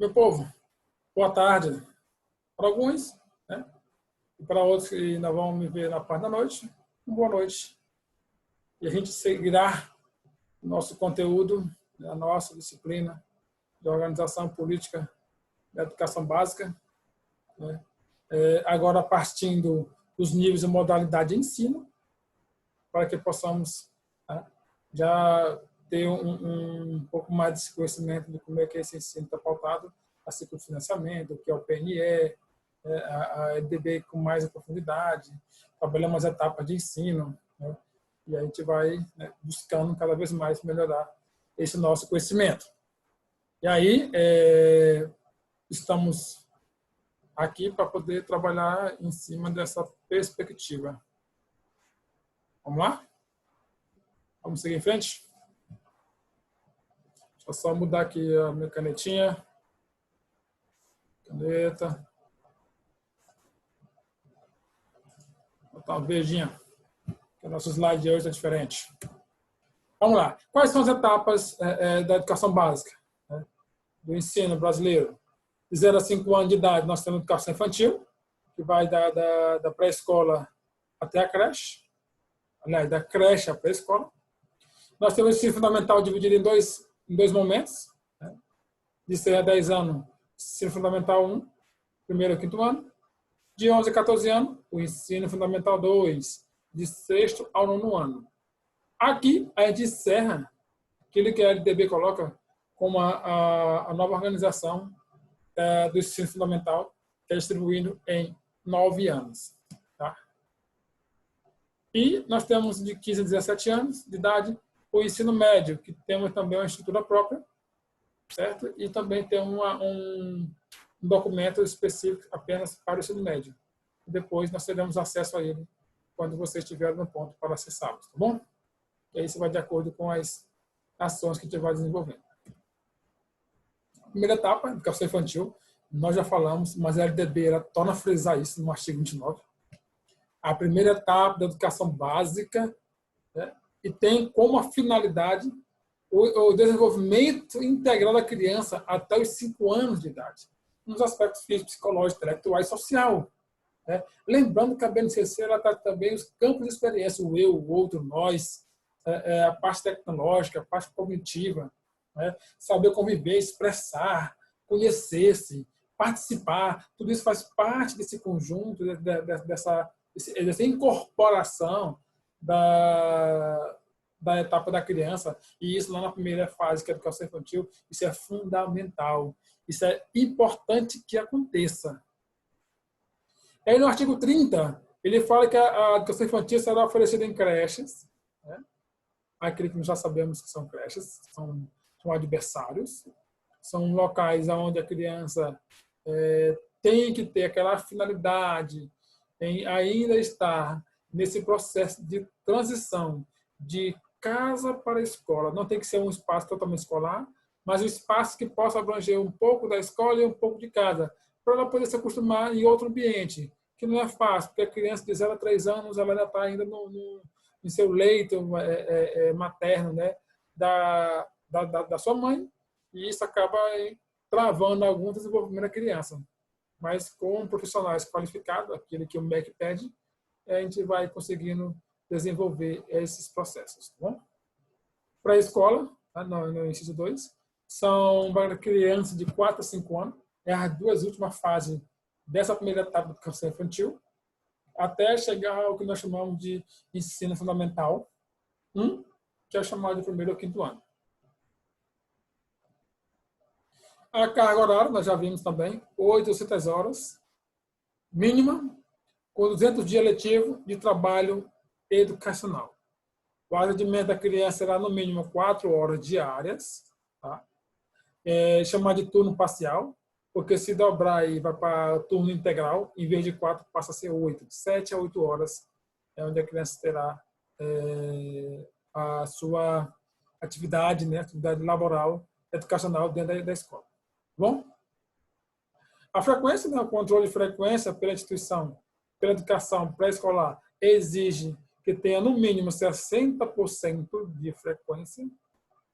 Meu povo, boa tarde. Para alguns, né? E para outros que ainda vão me ver na parte da noite, boa noite. E a gente seguirá o nosso conteúdo, a nossa disciplina de organização política da educação básica, né? Agora partindo dos níveis e modalidade de ensino, para que possamos, né, já ter um pouco mais desse conhecimento de como é que esse ensino está pautado, assim como o financiamento, o que é o PNE, a EDB com mais profundidade, trabalhamos as etapas de ensino, né, e a gente vai, né, buscando cada vez mais melhorar esse nosso conhecimento. E aí, estamos aqui para poder trabalhar em cima dessa perspectiva. Vamos lá? Vamos seguir em frente? Deixa eu só mudar aqui a minha canetinha. Caneta. Vou botar uma verdinha. O nosso slide de hoje é diferente. Vamos lá. Quais são as etapas da educação básica, né, do ensino brasileiro? De 0 a 5 anos de idade, nós temos educação infantil, que vai da pré-escola até a creche. Aliás, da creche à pré-escola. Nós temos o ensino fundamental dividido em dois momentos, né? De 6 a 10 anos, ensino fundamental 1, primeiro ao quinto ano. De 11 a 14 anos, o ensino fundamental 2, de sexto ao nono ano. Aqui, a gente encerra aquilo que a LDB coloca como a nova organização do ensino fundamental, que é distribuído em 9 anos. Tá? E nós temos de 15 a 17 anos de idade o ensino médio, que temos também uma estrutura própria, certo? E também tem um documento específico apenas para o ensino médio. E depois nós teremos acesso a ele quando você estiver no ponto para acessá-los, tá bom? E aí você vai de acordo com as ações que a gente vai desenvolvendo. Primeira etapa, educação infantil, nós já falamos, mas a LDB ela torna a frisar isso no artigo 29. A primeira etapa da educação básica, né, e tem como finalidade o desenvolvimento integral da criança até os 5 anos de idade, nos aspectos físico, psicológico, intelectual e social. Né? Lembrando que a BNCC ela está também os campos de experiência, o eu, o outro, nós, a parte tecnológica, a parte cognitiva, né? Saber conviver, expressar, conhecer-se, participar, tudo isso faz parte desse conjunto, dessa incorporação da etapa da criança, e isso lá na primeira fase, que é a educação infantil, isso é fundamental, isso é importante que aconteça. Aí no artigo 30, ele fala que a educação infantil será oferecida em creches, né? Aquele que nós já sabemos que são creches, são adversários, são locais onde a criança tem que ter aquela finalidade em ainda estar nesse processo de transição de casa para a escola. Não tem que ser um espaço totalmente escolar, mas um espaço que possa abranger um pouco da escola e um pouco de casa, para ela poder se acostumar em outro ambiente, que não é fácil, porque a criança de 0 a 3 anos ela ainda está ainda no seu leito materno, né, da sua mãe, e isso acaba travando algum desenvolvimento da criança. Mas com profissionais qualificados, aquele que o MEC pede, a gente vai conseguindo desenvolver esses processos. Tá bom? Para a escola, tá? No inciso 2, são para crianças de 4 a 5 anos, é as duas últimas fases dessa primeira etapa da educação infantil, até chegar ao que nós chamamos de ensino fundamental 1, que é chamado de primeiro ou quinto ano. A carga horária, nós já vimos também, 800 horas, mínima, com 200 dias letivos de trabalho educacional. O atendimento da criança será no mínimo 4 horas diárias, tá? Chamado de turno parcial, porque se dobrar e vai para turno integral, em vez de 4, passa a ser 8. 7 a 8 horas é onde a criança terá a sua atividade, né, atividade laboral, educacional dentro da escola. Bom? A frequência, né, o controle de frequência pela instituição, pela educação pré-escolar, exige que tenha no mínimo 60% de frequência,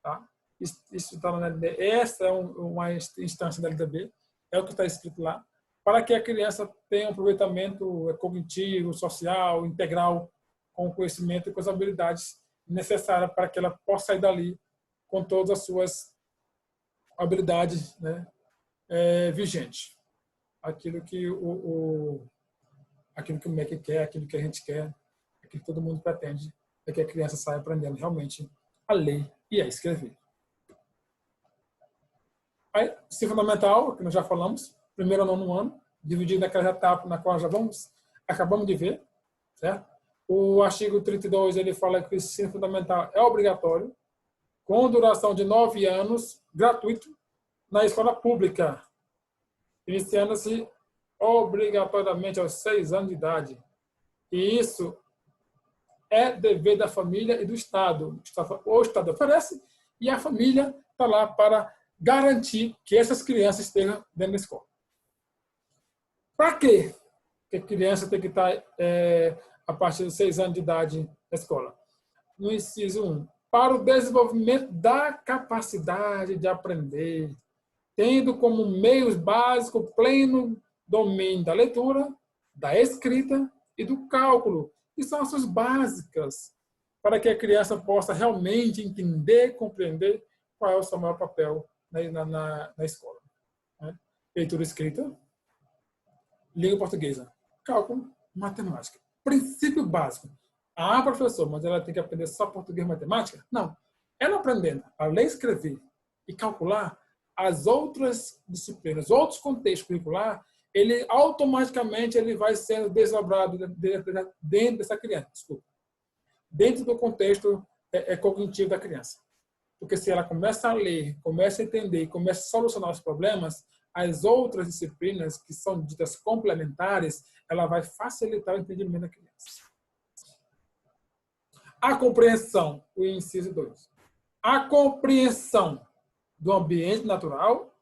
tá? isso está na LDB, essa é uma instância da LDB, é o que está escrito lá, para que a criança tenha um aproveitamento cognitivo, social, integral, com o conhecimento e com as habilidades necessárias para que ela possa sair dali com todas as suas habilidades, né, vigentes. Aquilo que aquilo que o MEC quer, aquilo que a gente quer, aquilo que todo mundo pretende, é que a criança saia aprendendo realmente a ler e a escrever. Aí, ensino fundamental, que nós já falamos, primeiro ao nono ano, dividido naquela etapa na qual já acabamos de ver, certo? O artigo 32, ele fala que o ensino fundamental é obrigatório, com duração de 9 anos, gratuito, na escola pública, iniciando-se obrigatoriamente aos 6 anos de idade. E isso é dever da família e do Estado. O Estado oferece e a família está lá para garantir que essas crianças estejam dentro da escola. Para quê? Que a criança tem que estar a partir dos 6 anos de idade na escola? No inciso 1, para o desenvolvimento da capacidade de aprender, tendo como meios básicos pleno domínio da leitura, da escrita e do cálculo, que são as suas básicas, para que a criança possa realmente entender, compreender qual é o seu maior papel na escola. Né? Leitura escrita, língua portuguesa, cálculo, matemática. Princípio básico. Ah, professor, mas ela tem que aprender só português e matemática? Não. Ela aprendendo a ler, escrever e calcular, as outras disciplinas, outros contextos curriculares, ele automaticamente ele vai sendo desdobrado dentro dessa criança, desculpa, dentro do contexto cognitivo da criança. Porque se ela começa a ler, começa a entender, começa a solucionar os problemas, as outras disciplinas que são ditas complementares, ela vai facilitar o entendimento da criança. A compreensão, o inciso 2. A compreensão do ambiente natural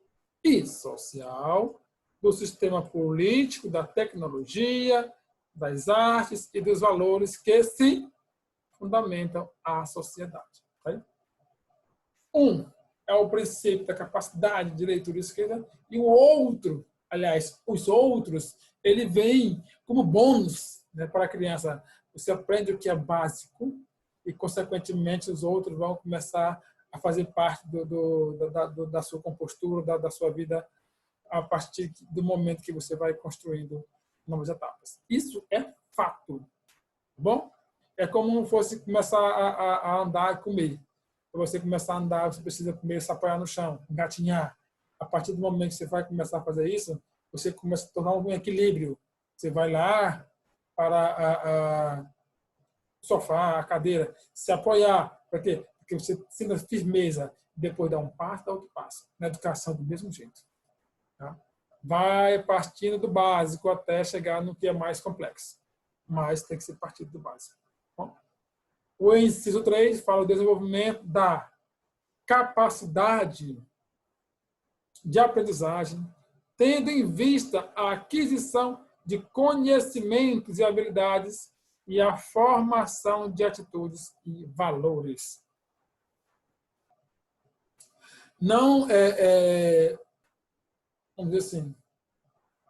e social, do sistema político, da tecnologia, das artes e dos valores que se fundamentam à sociedade. Tá? É o princípio da capacidade de leitura e escrita, e o outro, aliás, os outros, ele vem como bônus, né, para a criança. Você aprende o que é básico e, consequentemente, os outros vão começar a fazer parte da sua compostura, da sua vida, a partir do momento que você vai construindo novas etapas. Isso é fato. Bom? É como se fosse começar a andar e comer. Para você começar a andar, você precisa comer, se apoiar no chão, engatinhar. A partir do momento que você vai começar a fazer isso, você começa a tornar um equilíbrio. Você vai lá para o sofá, a cadeira, se apoiar. Para quê? Porque você sinta firmeza. Depois dá um passo, dá outro passo. Na educação, do mesmo jeito. Tá? Vai partindo do básico até chegar no que é mais complexo. Mas tem que ser partido do básico. Bom, o inciso 3 fala do desenvolvimento da capacidade de aprendizagem, tendo em vista a aquisição de conhecimentos e habilidades e a formação de atitudes e valores. Não vamos dizer assim,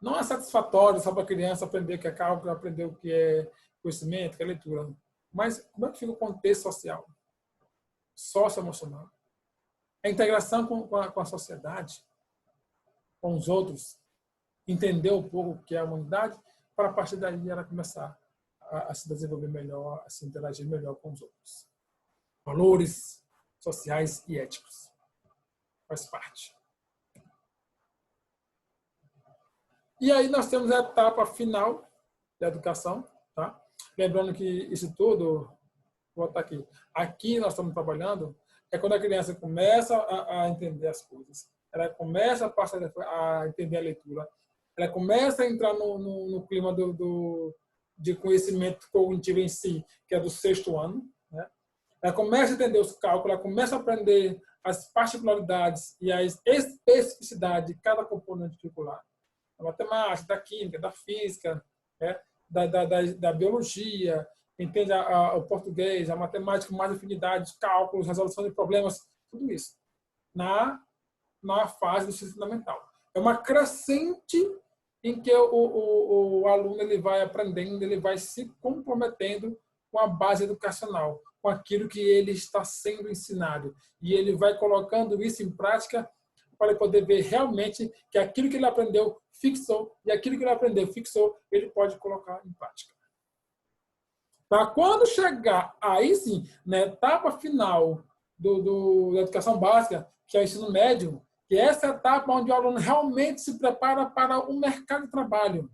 não é satisfatório só para a criança aprender o que é cálculo, aprender o que é conhecimento, o que é leitura. Mas como é que fica o contexto social, socioemocional? A integração com a sociedade, com os outros, entender um pouco o que é a humanidade, para a partir daí ela começar a se desenvolver melhor, a se interagir melhor com os outros. Valores sociais e éticos. Faz parte. E aí nós temos a etapa final da educação, tá? Lembrando que isso tudo, vou botar aqui, aqui nós estamos trabalhando, é quando a criança começa a entender as coisas, ela começa a passar a entender a leitura, ela começa a entrar no clima de conhecimento cognitivo em si, que é do 6º ano, né? Ela começa a entender os cálculos, ela começa a aprender as particularidades e as especificidades de cada componente curricular, da matemática, da química, da física, né? Da biologia, entende o português, a matemática, mais afinidades, cálculos, resolução de problemas, tudo isso. na fase do ensino fundamental. É uma crescente em que o aluno ele vai aprendendo, ele vai se comprometendo com a base educacional, com aquilo que ele está sendo ensinado. E ele vai colocando isso em prática para poder ver realmente que aquilo que ele aprendeu fixou, e aquilo que ele aprendeu fixou, ele pode colocar em prática. Para quando chegar aí sim, na etapa final da educação básica, que é o ensino médio, que é essa etapa onde o aluno realmente se prepara para o mercado de trabalho.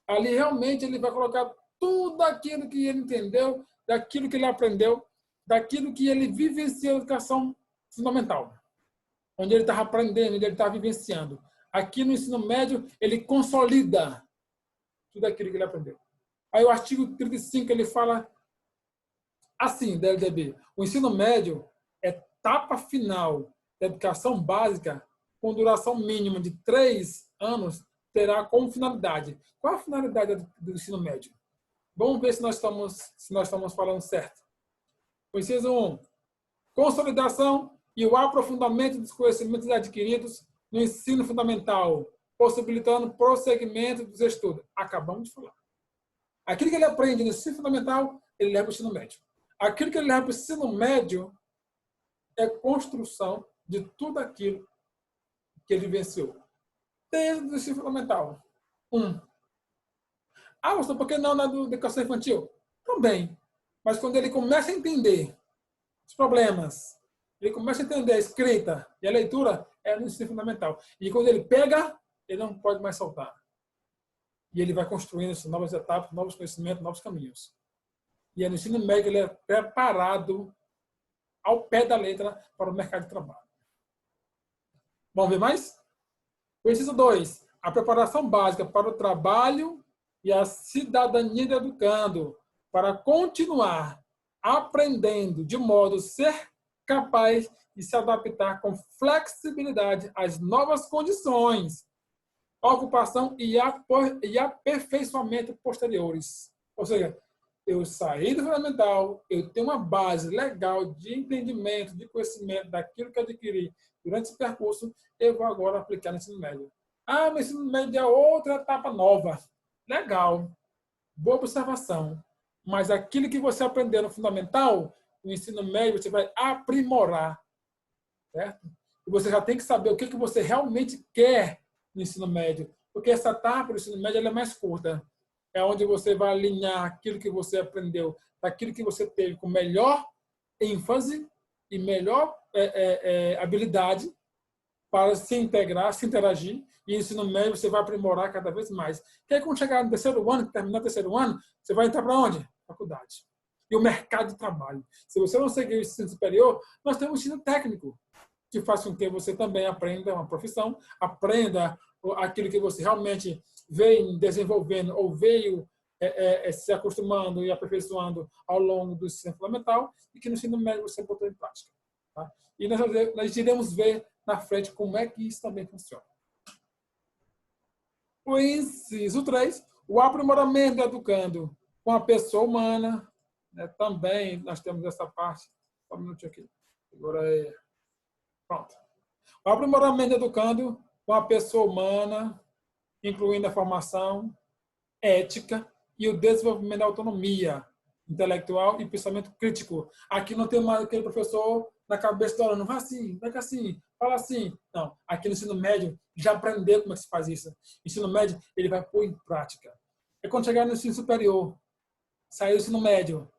Ali realmente ele vai colocar tudo aquilo que ele entendeu, daquilo que ele aprendeu, daquilo que ele vivenciou na educação fundamental. Onde ele estava aprendendo, onde ele estava vivenciando. Aqui no ensino médio, ele consolida tudo aquilo que ele aprendeu. Aí o artigo 35, ele fala assim, da LDB. O ensino médio é etapa final da educação básica com duração mínima de 3 anos, terá como finalidade. Qual a finalidade do ensino médio? Vamos ver se nós estamos falando certo. O inciso 1, consolidação e o aprofundamento dos conhecimentos adquiridos no ensino fundamental, possibilitando prosseguimento dos estudos. Acabamos de falar. Aquilo que ele aprende no ensino fundamental, ele leva para o ensino médio. Aquilo que ele leva para o ensino médio é construção de tudo aquilo que ele venceu. Desde o ensino fundamental. 1. Ah, pastor, por que não na educação infantil? Também. Mas quando ele começa a entender os problemas, ele começa a entender a escrita e a leitura, é no ensino fundamental. E quando ele pega, ele não pode mais soltar. E ele vai construindo essas novas etapas, novos conhecimentos, novos caminhos. E é no ensino médio ele é preparado ao pé da letra para o mercado de trabalho. Vamos ver mais? O inciso 2. A preparação básica para o trabalho e a cidadania do educando, para continuar aprendendo de modo a ser capaz de se adaptar com flexibilidade às novas condições, ocupação e aperfeiçoamento posteriores. Ou seja, eu saí do fundamental, eu tenho uma base legal de entendimento, de conhecimento daquilo que eu adquiri durante esse percurso, eu vou agora aplicar no ensino médio. Ah, no ensino médio é outra etapa nova. Legal. Boa observação. Mas aquilo que você aprendeu no fundamental, no ensino médio, você vai aprimorar. Certo? E você já tem que saber o que você realmente quer no ensino médio. Porque essa etapa do ensino médio ela é mais curta. É onde você vai alinhar aquilo que você aprendeu, daquilo que você teve com melhor ênfase e melhor habilidade para se integrar, se interagir. E ensino médio você vai aprimorar cada vez mais. Que aí, quando chegar no terceiro ano, terminar o terceiro ano, você vai entrar para onde? Faculdade. E o mercado de trabalho. Se você não seguir o ensino superior, nós temos o ensino técnico, que faz com que você também aprenda uma profissão, aprenda aquilo que você realmente veio desenvolvendo ou veio se acostumando e aperfeiçoando ao longo do ensino fundamental e que no ensino médio você botou em prática. Tá? E nós iremos ver na frente como é que isso também funciona. O inciso 3, o aprimoramento do educando com a pessoa humana. Né? Também nós temos essa parte. Só um minutinho aqui. Agora pronto. O aprimoramento do educando com a pessoa humana, incluindo a formação ética e o desenvolvimento da autonomia intelectual e pensamento crítico. Aqui não tem mais aquele professor na cabeça do aluno, vai assim, vai assim, fala assim. Não, aqui no ensino médio já aprendeu como é que se faz isso. Ensino médio, ele vai pôr em prática. E quando chegar no ensino superior, sair do ensino médio,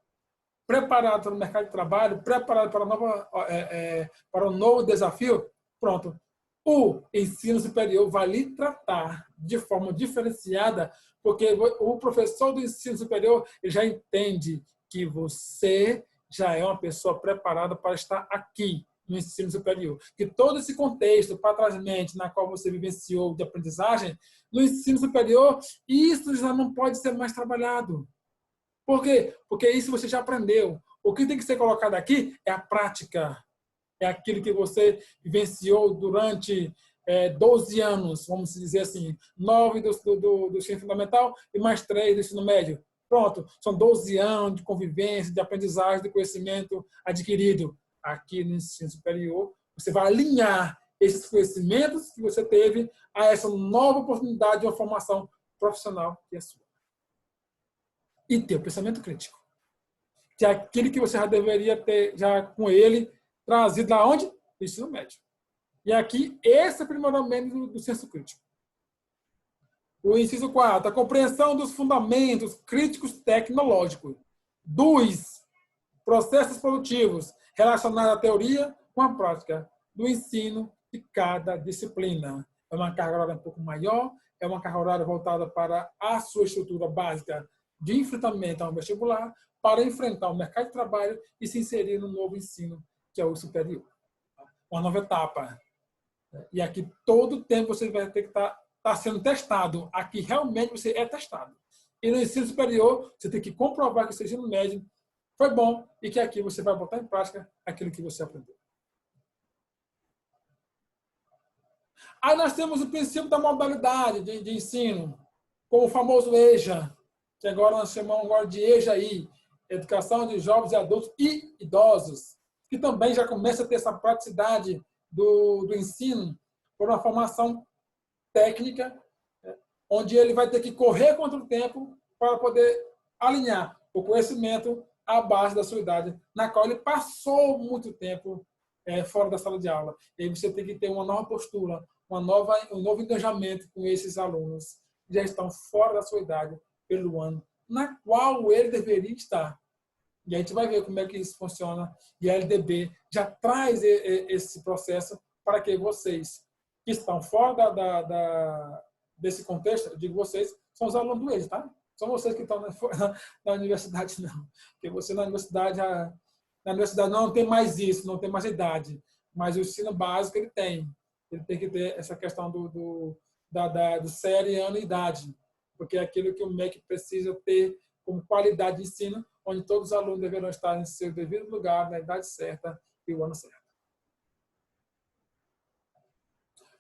preparado para o mercado de trabalho, preparado para um novo desafio, pronto. O ensino superior vai lhe tratar de forma diferenciada, porque o professor do ensino superior já entende que você já é uma pessoa preparada para estar aqui no ensino superior. Que todo esse contexto, para trás mente, na qual você vivenciou de aprendizagem, no ensino superior, isso já não pode ser mais trabalhado. Por quê? Porque isso você já aprendeu. O que tem que ser colocado aqui é a prática. É aquilo que você vivenciou durante 12 anos, vamos dizer assim, 9 do ensino fundamental e mais 3 do ensino médio. Pronto, são 12 anos de convivência, de aprendizagem, de conhecimento adquirido. Aqui no ensino superior, Você vai alinhar esses conhecimentos que você teve a essa nova oportunidade de uma formação profissional que é sua. E ter o pensamento crítico. Que é aquele que você já deveria ter, já com ele, trazido lá onde? No ensino médio. E aqui, esse aprimoramento do senso crítico. O inciso 4, a compreensão dos fundamentos críticos tecnológicos dos processos produtivos relacionados à teoria com a prática do ensino de cada disciplina. É uma carga horária um pouco maior, é uma carga horária voltada para a sua estrutura básica de enfrentamento ao vestibular, para enfrentar o mercado de trabalho e se inserir no novo ensino, que é o superior. Uma nova etapa. E aqui, todo o tempo, você vai ter que estar sendo testado. Aqui, realmente, você é testado. E no ensino superior, você tem que comprovar que o seu ensino médio foi bom e que aqui você vai botar em prática aquilo que você aprendeu. Aí nós temos o princípio da modalidade de ensino, como o famoso EJA, que agora nós chamamos agora de EJA-I, Educação de Jovens e Adultos e Idosos, que também já começa a ter essa praticidade do ensino por uma formação técnica, onde ele vai ter que correr contra o tempo para poder alinhar o conhecimento à base da sua idade, na qual ele passou muito tempo fora da sala de aula. E aí você tem que ter uma nova postura, um novo engajamento com esses alunos que já estão fora da sua idade pelo ano na qual ele deveria estar. E a gente vai ver como é que isso funciona. E a LDB já traz esse processo para que vocês que estão fora desse contexto, eu digo vocês, são os alunos do EJA, tá? São vocês que estão na universidade, não. Porque você na universidade não tem mais isso, não tem mais idade. Mas o ensino básico ele tem. Ele tem que ter essa questão do série, ano e idade. Porque é aquilo que o MEC precisa ter como qualidade de ensino, onde todos os alunos deverão estar em seu devido lugar, na idade certa e o ano certo.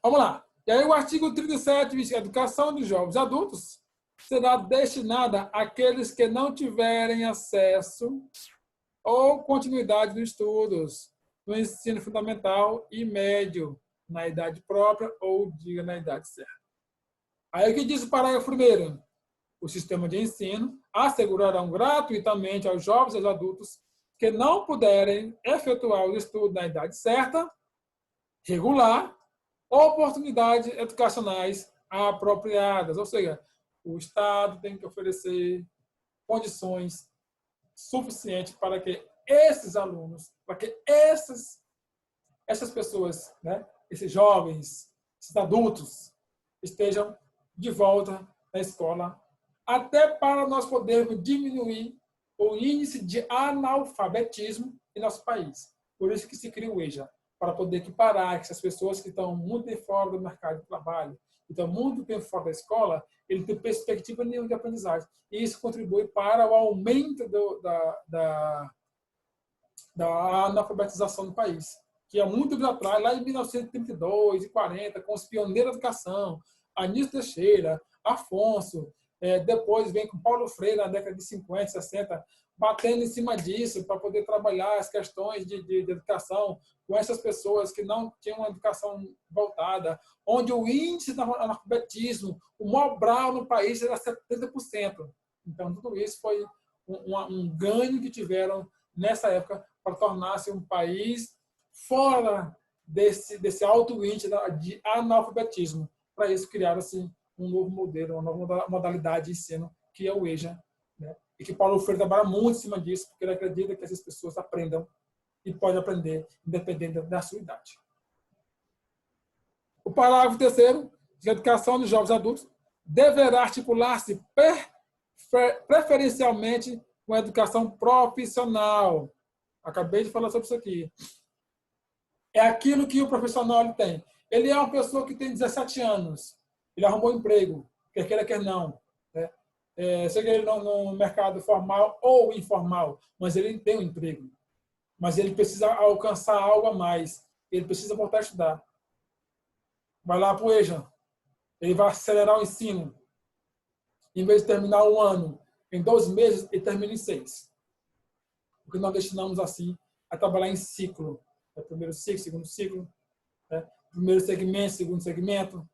Vamos lá. E aí o artigo 37 diz que a educação de jovens adultos será destinada àqueles que não tiverem acesso ou continuidade dos estudos no ensino fundamental e médio, na idade própria ou, diga, na idade certa. Aí o que diz o parágrafo 1º? O sistema de ensino assegurará gratuitamente aos jovens e aos adultos que não puderem efetuar o estudo na idade certa, regular, oportunidades educacionais apropriadas. Ou seja, o Estado tem que oferecer condições suficientes para que esses alunos, para que essas pessoas, né, esses jovens, esses adultos, estejam de volta na escola, até para nós podermos diminuir o índice de analfabetismo em nosso país. Por isso que se cria o EJA, para poder equiparar essas pessoas que estão muito fora do mercado de trabalho, que estão muito tempo fora da escola, ele tem perspectiva nenhuma de aprendizagem. E isso contribui para o aumento da analfabetização do país, que há muito tempo atrás, lá em 1932 e 40, com os pioneiros da educação, Anísio Teixeira, Afonso, depois vem com Paulo Freire na década de 50, 60, batendo em cima disso para poder trabalhar as questões de educação com essas pessoas que não tinham uma educação voltada, onde o índice de analfabetismo, o Mobral no país era 70%. Então, tudo isso foi um ganho que tiveram nessa época para tornar-se um país fora desse alto índice de analfabetismo. Para isso, criaram-se um novo modelo, uma nova modalidade de ensino, que é o EJA, né? E que Paulo Freire trabalha muito em cima disso, porque ele acredita que essas pessoas aprendam e podem aprender, independente da sua idade. O parágrafo 3º, de educação dos jovens adultos, deverá articular-se preferencialmente com a educação profissional. Acabei de falar sobre isso aqui. É aquilo que o profissional tem. Ele é uma pessoa que tem 17 anos. Ele arrumou um emprego, quer queira, quer não. Né? Seja ele no mercado formal ou informal, mas ele tem um emprego. Mas ele precisa alcançar algo a mais. Ele precisa voltar a estudar. Vai lá para o EJA. Ele vai acelerar o ensino. Em vez de terminar um ano em 12 meses, ele termina em 6. Porque nós destinamos assim a trabalhar em ciclo. Primeiro ciclo, segundo ciclo, né? Primeiro segmento, segundo segmento.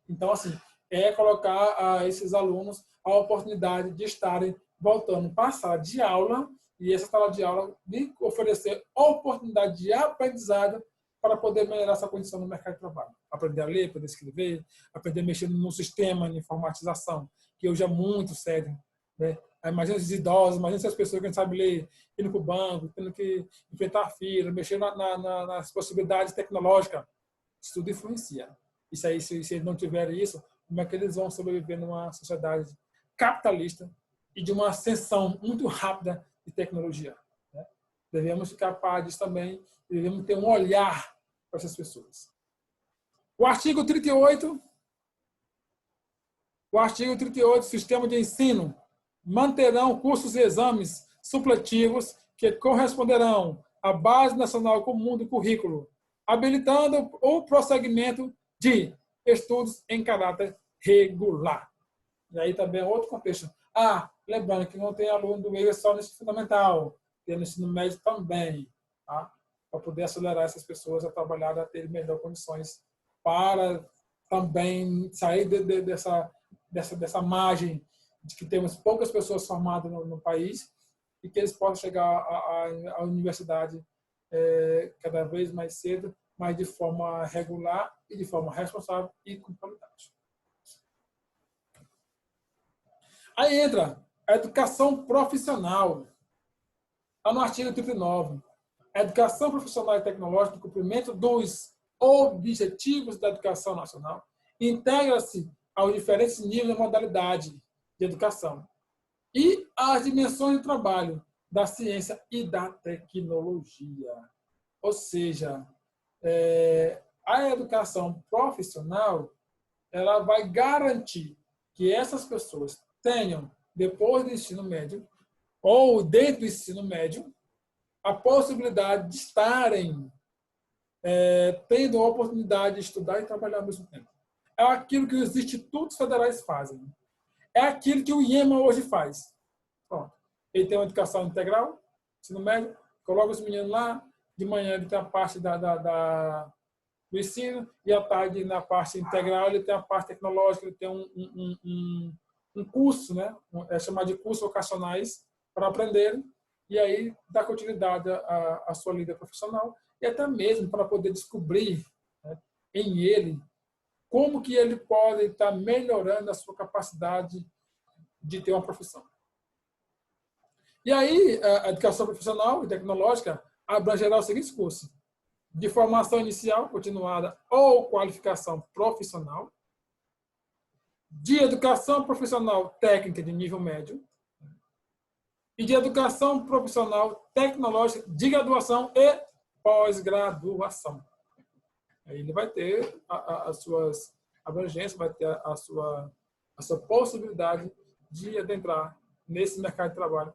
Então, assim, é colocar a esses alunos a oportunidade de estarem voltando para a sala de aula e essa sala de aula de oferecer oportunidade de aprendizado para poder melhorar essa condição no mercado de trabalho. Aprender a ler, aprender a escrever, aprender a mexer no sistema de informatização, que hoje é muito sério, né? Imagina os idosos, imagina essas pessoas que não sabem ler, indo para o banco, tendo que enfrentar fila, mexer nas possibilidades tecnológicas. Isso tudo influencia. Isso aí, se eles não tiverem isso, como é que eles vão sobreviver numa sociedade capitalista e de uma ascensão muito rápida de tecnologia, né? Devemos ficar capazes também, devemos ter um olhar para essas pessoas. O artigo 38, sistema de ensino, manterão cursos e exames supletivos que corresponderão à Base Nacional Comum do Currículo, habilitando o prosseguimento de estudos em caráter regular. E aí também é outro contexto. Lembrando que não tem aluno do EIA só no ensino fundamental, tem no ensino médio também, tá? Para poder acelerar essas pessoas a trabalhar, a ter melhores condições para também sair dessa margem de que temos poucas pessoas formadas no país e que eles possam chegar à universidade cada vez mais cedo, mas de forma regular e de forma responsável e com qualidade. Aí entra a educação profissional. Está no artigo 39. A educação profissional e tecnológica, no cumprimento dos objetivos da educação nacional, integra-se aos diferentes níveis da modalidade de educação e às dimensões de trabalho da ciência e da tecnologia. Ou seja, a educação profissional ela vai garantir que essas pessoas tenham, depois do ensino médio, ou dentro do ensino médio, a possibilidade de estarem tendo a oportunidade de estudar e trabalhar ao mesmo tempo. É aquilo que os institutos federais fazem. É aquilo que o IEMA hoje faz. Pronto. Ele tem uma educação integral, ensino médio, coloca os meninos lá, de manhã ele tem a parte do ensino, e à tarde, na parte integral, ele tem a parte tecnológica, ele tem um curso, né? É chamado de cursos vocacionais para aprender, e aí dá continuidade à sua vida profissional, e até mesmo para poder descobrir, né, em ele como que ele pode estar melhorando a sua capacidade de ter uma profissão. E aí, a educação profissional e tecnológica abrangerá os seguintes cursos: de formação inicial, continuada ou qualificação profissional, de educação profissional técnica de nível médio e de educação profissional tecnológica de graduação e pós-graduação. Aí ele vai ter as suas abrangências, vai ter a sua possibilidade de adentrar nesse mercado de trabalho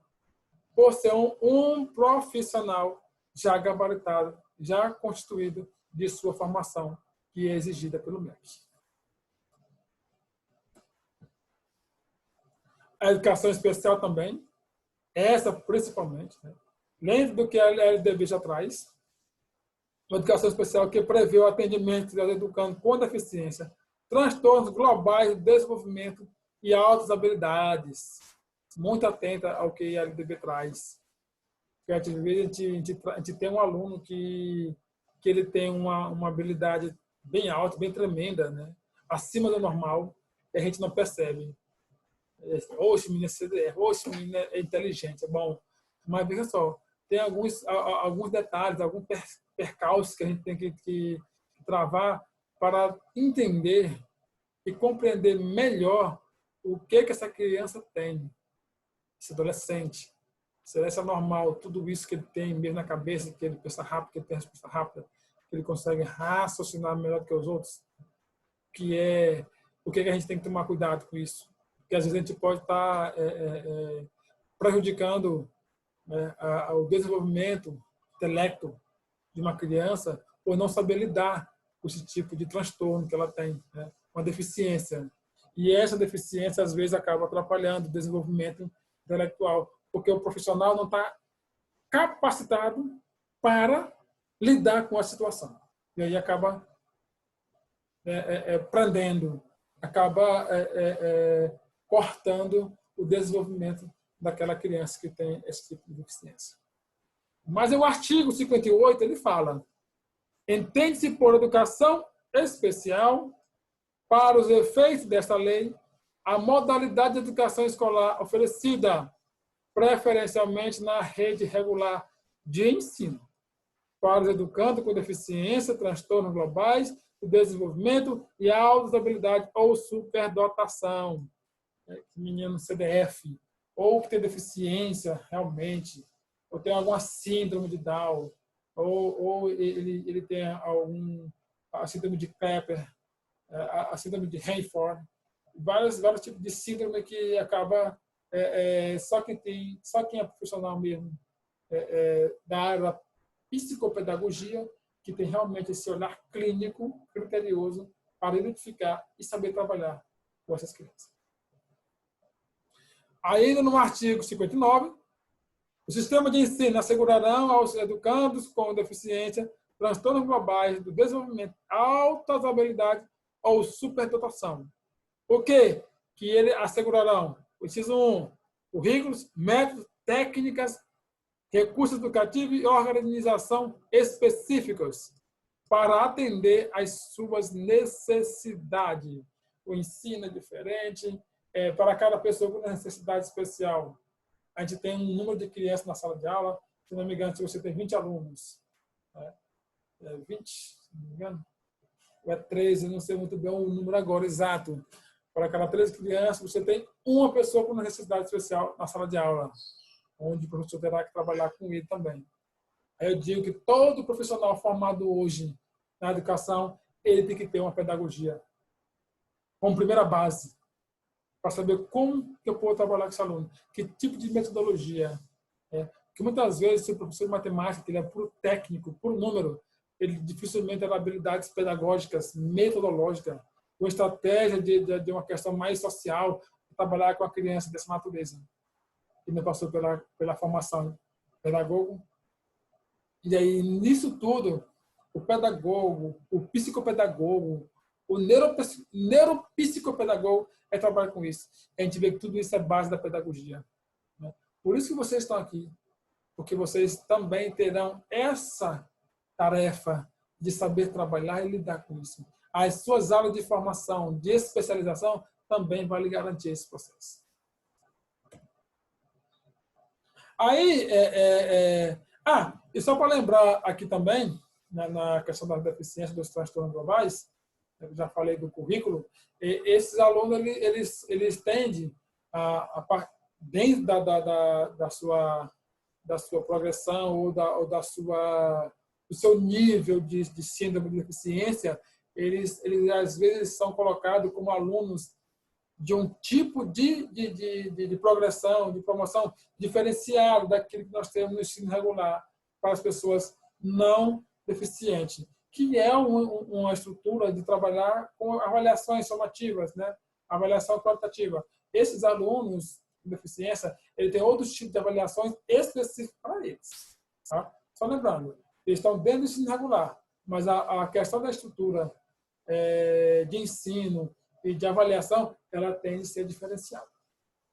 por ser um profissional já gabaritado, já constituído de sua formação que é exigida pelo MEC. A educação especial também, essa principalmente, né? Dentro do que a LDB já traz, uma educação especial que prevê o atendimento dos educandos com deficiência, transtornos globais de desenvolvimento e altas habilidades. Muito atenta ao que a LDB traz. Porque às vezes a gente tem um aluno que ele tem uma habilidade bem alta, bem tremenda, né? Acima do normal, e a gente não percebe. Oxe, menina, oxe, menina é inteligente, é bom. Mas veja só, tem alguns detalhes, alguns percalços que a gente tem que travar para entender e compreender melhor o que essa criança tem, esse adolescente. Se é normal, tudo isso que ele tem mesmo na cabeça, que ele pensa rápido, que ele tem resposta rápida, que ele consegue raciocinar melhor do que os outros, que é o que a gente tem que tomar cuidado com isso. Porque às vezes a gente pode estar prejudicando o desenvolvimento intelecto de uma criança por não saber lidar com esse tipo de transtorno que ela tem, né? Uma deficiência. E essa deficiência, às vezes, acaba atrapalhando o desenvolvimento intelectual, porque o profissional não está capacitado para lidar com a situação. e aí acaba prendendo, acaba cortando o desenvolvimento daquela criança que tem esse tipo de deficiência. Mas o artigo 58, ele fala: entende-se por educação especial, para os efeitos desta lei, a modalidade de educação escolar oferecida preferencialmente na rede regular de ensino, para os educandos com deficiência, transtornos globais, de desenvolvimento e altas habilidades ou superdotação, menino CDF, ou que tem deficiência realmente, ou tem alguma síndrome de Down, ou ele tem a síndrome de Pepper, a síndrome de Hayford, vários tipos de síndrome que acaba só quem é profissional mesmo da área da psicopedagogia, que tem realmente esse olhar clínico, criterioso, para identificar e saber trabalhar com essas crianças. Ainda no artigo 59, o sistema de ensino assegurarão aos educandos com deficiência, transtornos globais do desenvolvimento, altas habilidades ou superdotação. O que ele assegurarão? O inciso 1, currículos, métodos, técnicas, recursos educativos e organização específicos para atender às suas necessidades. O ensino é diferente, para cada pessoa com necessidade especial. A gente tem um número de crianças na sala de aula, se não me engano, se você tem 20 alunos, 20, se não me engano, ou 13, não sei muito bem o número agora exato. Para cada 13 crianças, você tem uma pessoa com necessidade especial na sala de aula, onde o professor terá que trabalhar com ele também. Aí eu digo que todo profissional formado hoje na educação, ele tem que ter uma pedagogia como primeira base, para saber como que eu posso trabalhar com esse aluno, que tipo de metodologia. Porque muitas vezes, se o professor de matemática ele é puro técnico, puro número, ele dificilmente terá habilidades pedagógicas, metodológicas, ou estratégia de uma questão mais social, trabalhar com a criança dessa natureza. Que não passou pela formação pedagogo. E aí, nisso tudo, o pedagogo, o psicopedagogo, o neuropsicopedagogo trabalhar com isso. A gente vê que tudo isso é base da pedagogia. Por isso que vocês estão aqui, porque vocês também terão essa tarefa de saber trabalhar e lidar com isso. As suas aulas de formação, de especialização, também vai lhe garantir esse processo. Aí, e só para lembrar aqui também, na questão da deficiência dos transtornos globais, eu já falei do currículo, esses alunos, eles tendem, dentro da sua progressão ou do seu nível de síndrome de deficiência, eles às vezes são colocados como alunos de um tipo de progressão, de promoção diferenciado daquilo que nós temos no ensino regular para as pessoas não deficientes, que é uma estrutura de trabalhar com avaliações somativas, né? Avaliação qualitativa. Esses alunos com deficiência, ele tem outros tipos de avaliações específicas para eles. Tá? Só lembrando, eles estão dentro do ensino regular, mas a questão da estrutura de ensino e de avaliação, ela tem de ser diferenciada.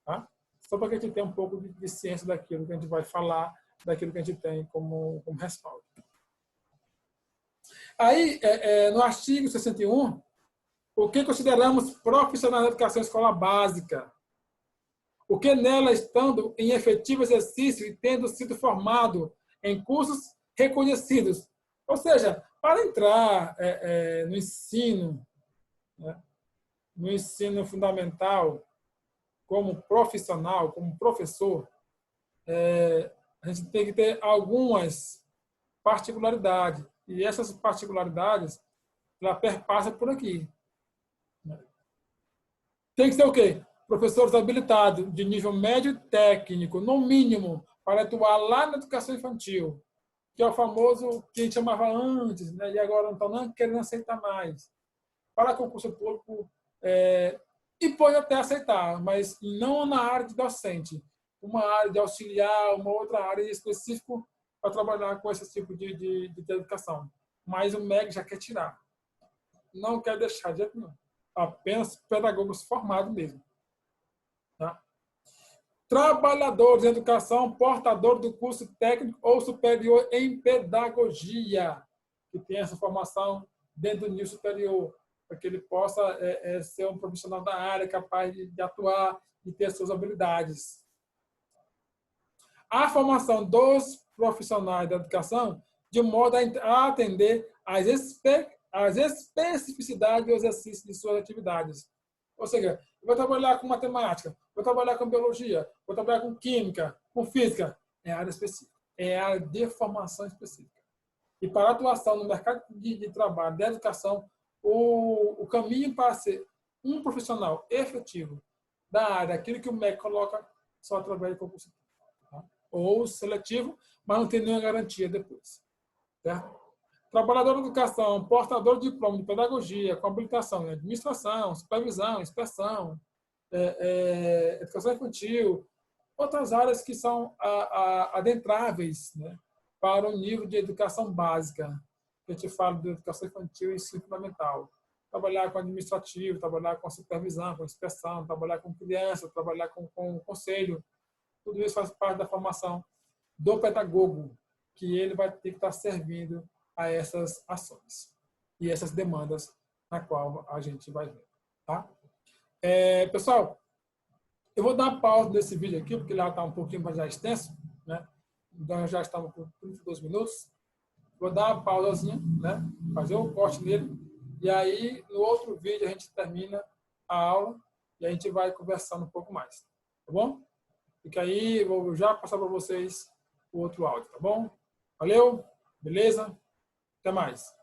Tá? Só para que a gente tenha um pouco de ciência daquilo que a gente vai falar, daquilo que a gente tem como respaldo. Aí, no artigo 61, o que consideramos profissionais da educação escolar básica? O que nela estando em efetivo exercício e tendo sido formado em cursos reconhecidos. Ou seja, para entrar no ensino, né, no ensino fundamental, como profissional, como professor, a gente tem que ter algumas particularidades. E essas particularidades, ela perpassa por aqui. Tem que ser o quê? Professores habilitados de nível médio e técnico, no mínimo, para atuar lá na educação infantil, que é o famoso que a gente chamava antes, né? E agora não estão querendo aceitar mais. Para concurso público, e pode até aceitar, mas não na área de docente. Uma área de auxiliar, uma outra área específica para trabalhar com esse tipo de educação. mas o MEC já quer tirar. Não quer deixar de jeito nenhum. Apenas pedagogos formados mesmo. Tá? Trabalhadores de educação, portador do curso técnico ou superior em pedagogia, que tem essa formação dentro do nível superior, para que ele possa ser um profissional da área, capaz de atuar e ter suas habilidades. A formação dos profissionais da educação de modo a atender às especificidades do exercício de suas atividades. Ou seja, eu vou trabalhar com matemática, vou trabalhar com biologia, vou trabalhar com química, com física. É área específica, é área de formação específica. E para a atuação no mercado de trabalho, da educação, o caminho para ser um profissional efetivo da área, aquilo que o MEC coloca, só através de concurso. Tá? Ou seletivo, mas não tem nenhuma garantia depois. Certo? Trabalhador de educação, portador de diploma de pedagogia, com habilitação em administração, supervisão, inspeção, educação infantil, outras áreas que são adentráveis, né, para o nível de educação básica. A gente fala de educação infantil e ensino fundamental. Trabalhar com administrativo, trabalhar com supervisão, com inspeção, trabalhar com criança, trabalhar com conselho. Tudo isso faz parte da formação do pedagogo, que ele vai ter que estar servindo a essas ações e essas demandas na qual a gente vai ver. Tá? Pessoal, eu vou dar uma pausa nesse vídeo aqui, porque ele já está um pouquinho já extenso, né? Então, já estamos com 32 minutos. Vou dar uma pausazinha, né? Fazer um corte nele, e aí, no outro vídeo, a gente termina a aula e a gente vai conversando um pouco mais. Tá bom? Fica aí, vou já passar para vocês o outro áudio, tá bom? Valeu? Beleza? Até mais.